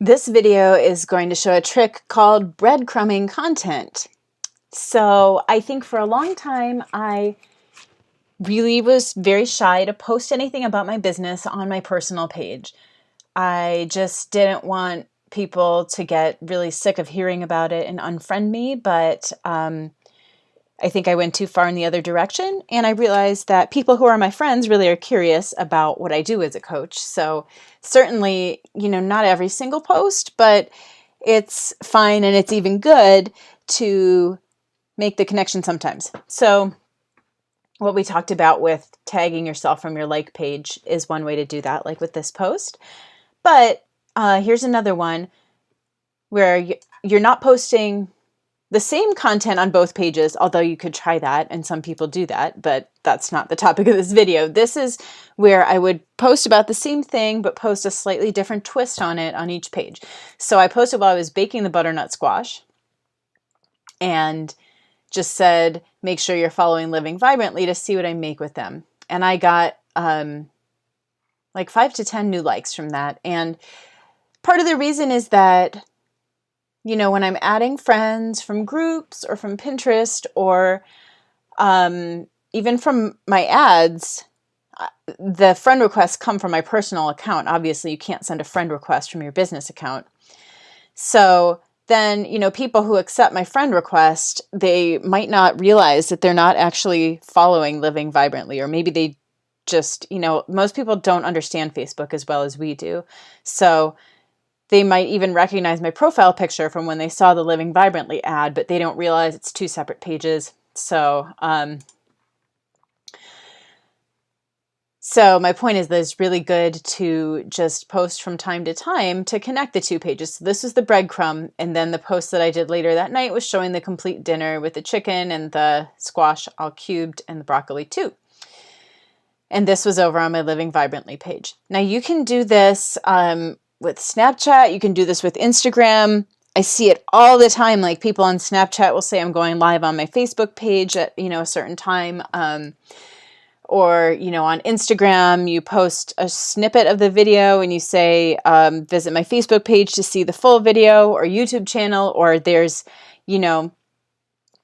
This video is going to show a trick called breadcrumbing content. So I think for a long time, I really was very shy to post anything about my business on my personal page. I just didn't want people to get really sick of hearing about it and unfriend me, but I think I went too far in the other direction, and I realized that people who are my friends really are curious about what I do as a coach. So certainly, not every single post, but it's fine and it's even good to make the connection sometimes. So what we talked about with tagging yourself from your like page is one way to do that, like with this post. But here's another one where you're not posting the same content on both pages, although you could try that, and some people do that, but that's not the topic of this video. This is where I would post about the same thing, but post a slightly different twist on it on each page. So I posted while I was baking the butternut squash and just said, make sure you're following Living Vibrantly to see what I make with them. And I got like 5 to 10 new likes from that. And part of the reason is that when I'm adding friends from groups or from Pinterest or even from my ads, the friend requests come from my personal account. Obviously, you can't send a friend request from your business account. So then, people who accept my friend request, they might not realize that they're not actually following Living Vibrantly, or maybe they just, most people don't understand Facebook as well as we do. So they might even recognize my profile picture from when they saw the Living Vibrantly ad, but they don't realize it's 2 separate pages. So my point is that it's really good to just post from time to time to connect the 2 pages. So this is the breadcrumb, and then the post that I did later that night was showing the complete dinner with the chicken and the squash all cubed and the broccoli too. And this was over on my Living Vibrantly page. Now you can do this with Snapchat, you can do this with Instagram. I see it all the time. Like people on Snapchat will say, I'm going live on my Facebook page at, a certain time. Or, on Instagram, you post a snippet of the video and you say, visit my Facebook page to see the full video, or YouTube channel, or there's, a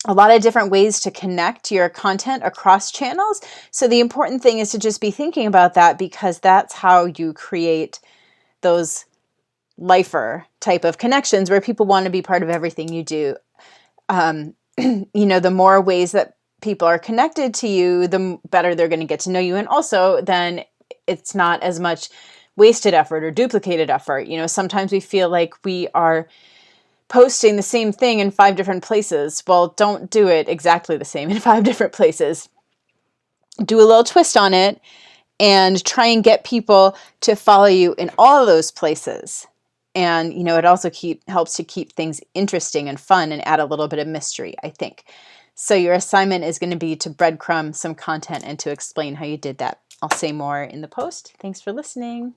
lot of different ways to connect your content across channels. So the important thing is to just be thinking about that, because that's how you create those lifer type of connections where people want to be part of everything you do. The more ways that people are connected to you, the better they're going to get to know you. And also then it's not as much wasted effort or duplicated effort. Sometimes we feel like we are posting the same thing in 5 different places. Well, don't do it exactly the same in 5 different places. Do a little twist on it and try and get people to follow you in all of those places. And, it also helps to keep things interesting and fun and add a little bit of mystery, I think. So your assignment is going to be to breadcrumb some content and to explain how you did that. I'll say more in the post. Thanks for listening.